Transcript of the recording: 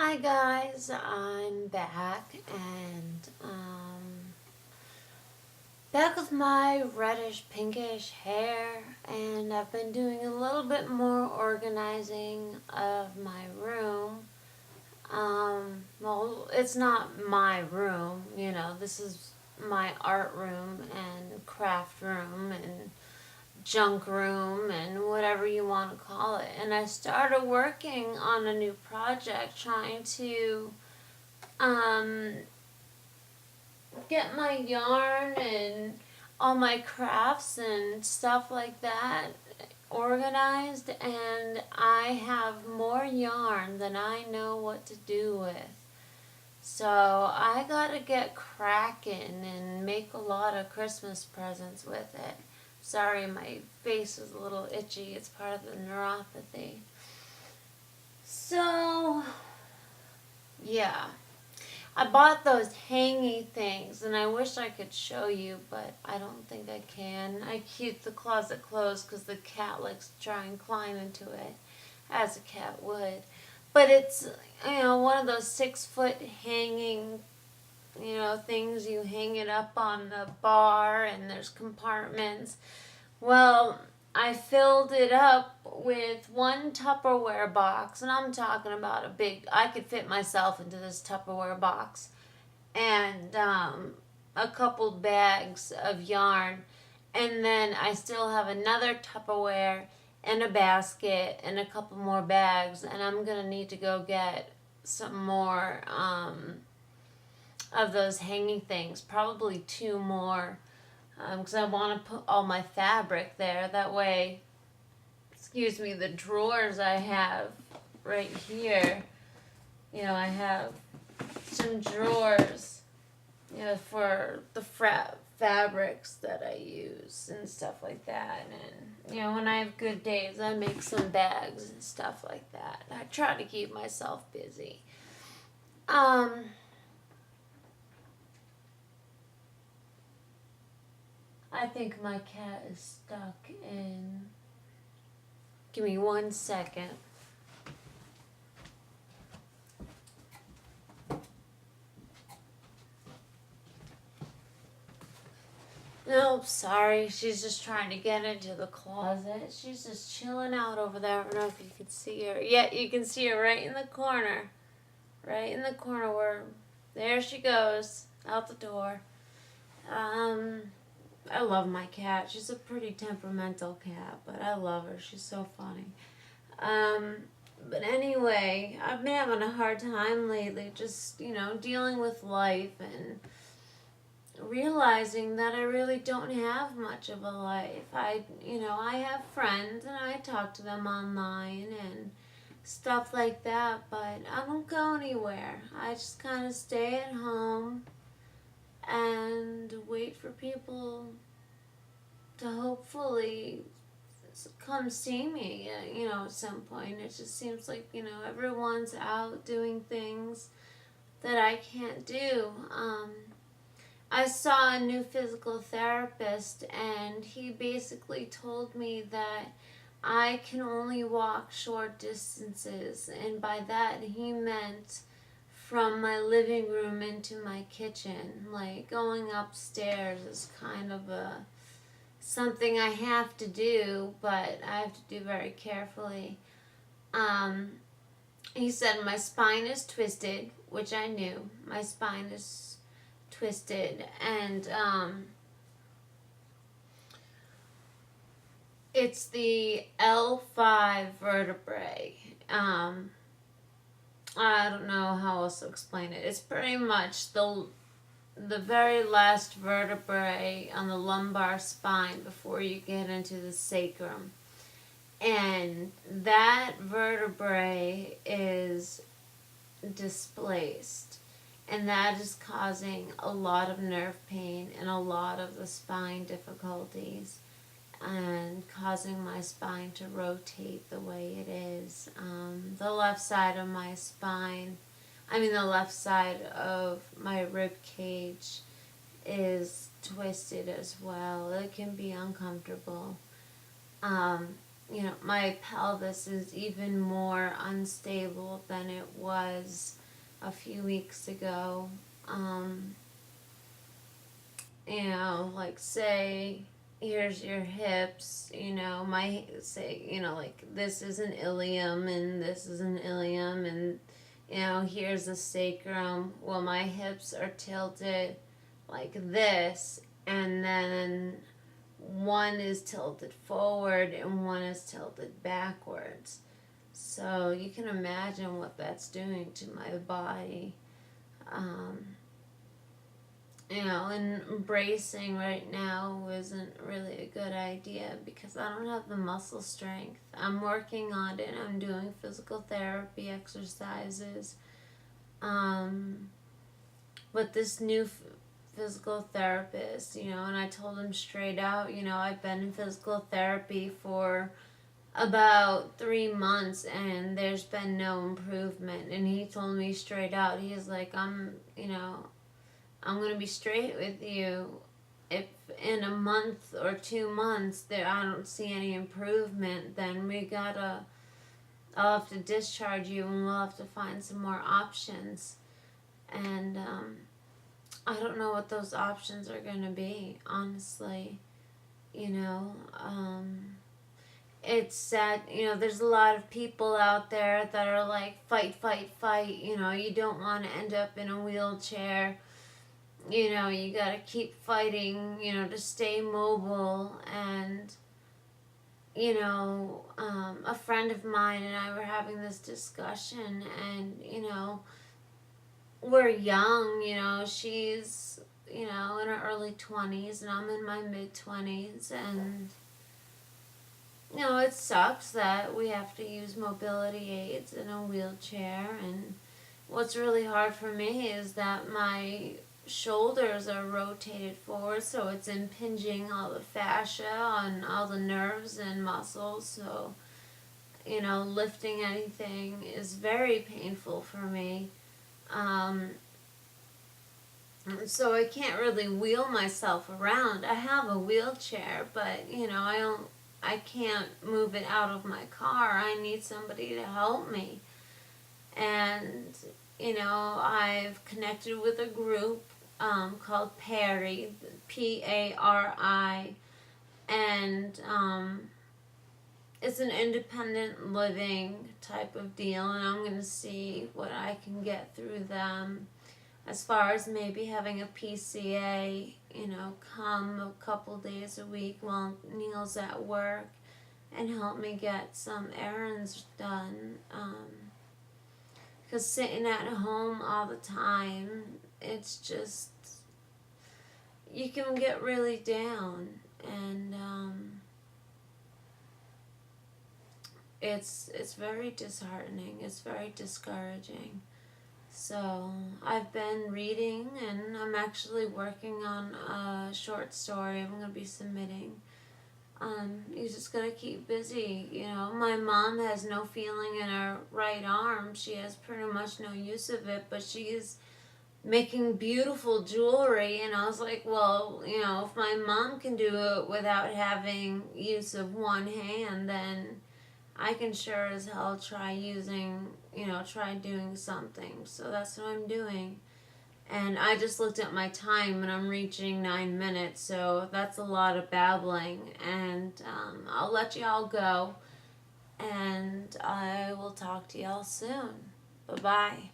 Hi guys, I'm back and back with my reddish pinkish hair, and I've been doing a little bit more organizing of my room. Well, it's not my room, this is my art room and craft room and junk room and whatever you want to call it. And I started working on a new project trying to um, get my yarn and all my crafts and stuff like that organized, and I have more yarn than I know what to do with. So I gotta get cracking and make a lot of Christmas presents with it. Sorry, my face is a little itchy. It's part of the neuropathy. So, yeah. I bought those hanging things, and I wish I could show you, but I don't think I can. I keep the closet closed because the cat likes to try and climb into it, as a cat would. But it's, one of those 6-foot hanging, things you hang it up on the bar, and there's compartments. Well, I filled it up with one Tupperware box, and I'm talking about I could fit myself into this Tupperware box, and a couple bags of yarn. And then I still have another Tupperware and a basket and a couple more bags, and I'm going to need to go get some more of those hanging things, probably 2 more, because I want to put all my fabric there. That way, the drawers I have right here, I have some drawers, for the fabrics that I use and stuff like that. And, when I have good days, I make some bags and stuff like that. I try to keep myself busy. I think my cat is stuck in. Give me 1 second. Nope, sorry. She's just trying to get into the closet. She's just chilling out over there. I don't know if you can see her. Yeah, you can see her right in the corner. Right in the corner where. There she goes. Out the door. I love my cat. She's a pretty temperamental cat, but I love her. She's so funny. But anyway, I've been having a hard time lately just, dealing with life and realizing that I really don't have much of a life. I have friends and I talk to them online and stuff like that, but I don't go anywhere. I just kind of stay at home and wait for people to hopefully come see me, at some point. It just seems like, everyone's out doing things that I can't do. I saw a new physical therapist, and he basically told me that I can only walk short distances, and by that he meant from my living room into my kitchen. Like, going upstairs is kind of something I have to do, but I have to do very carefully. He said my spine is twisted, which I knew. My spine is twisted, and it's the L5 vertebrae. I don't know how else to explain it. It's pretty much the very last vertebrae on the lumbar spine before you get into the sacrum. And that vertebrae is displaced. And that is causing a lot of nerve pain and a lot of the spine difficulties, and causing my spine to rotate the way it is. The left side of my spine, the left side of my rib cage is twisted as well. It can be uncomfortable. my pelvis is even more unstable than it was a few weeks ago. Like say, here's your hips, like this is an ilium and this is an ilium and, here's the sacrum. Well, my hips are tilted like this, and then one is tilted forward and one is tilted backwards. So you can imagine what that's doing to my body. And bracing right now isn't really a good idea because I don't have the muscle strength. I'm working on it. I'm doing physical therapy exercises. But this new physical therapist, and I told him straight out, I've been in physical therapy for about 3 months and there's been no improvement. And he told me straight out, he's like, I'm going to be straight with you. If in a month or 2 months I don't see any improvement, then I'll have to discharge you and we'll have to find some more options. And I don't know what those options are going to be, honestly. It's sad, there's a lot of people out there that are like, fight, fight, fight. You don't want to end up in a wheelchair. You gotta keep fighting, to stay mobile. And, a friend of mine and I were having this discussion, and, we're young, she's, in her early 20s and I'm in my mid 20s. And, it sucks that we have to use mobility aids in a wheelchair. And what's really hard for me is that my shoulders are rotated forward, so it's impinging all the fascia on all the nerves and muscles. So, lifting anything is very painful for me. So I can't really wheel myself around. I have a wheelchair, but I can't move it out of my car. I need somebody to help me. And I've connected with a group called Pari, Pari, and it's an independent living type of deal, and I'm going to see what I can get through them as far as maybe having a PCA, come a couple days a week while Neil's at work and help me get some errands done. Because sitting at home all the time, it's just, you can get really down. And it's very disheartening. It's very discouraging. So I've been reading, and I'm actually working on a short story I'm going to be submitting. You just gotta keep busy. My mom has no feeling in her right arm. She has pretty much no use of it, but she's making beautiful jewelry. And I was like, well, if my mom can do it without having use of one hand, then I can sure as hell try doing something. So that's what I'm doing. And I just looked at my time and I'm reaching 9 minutes, so that's a lot of babbling. And I'll let y'all go, and I will talk to y'all soon. Bye-bye.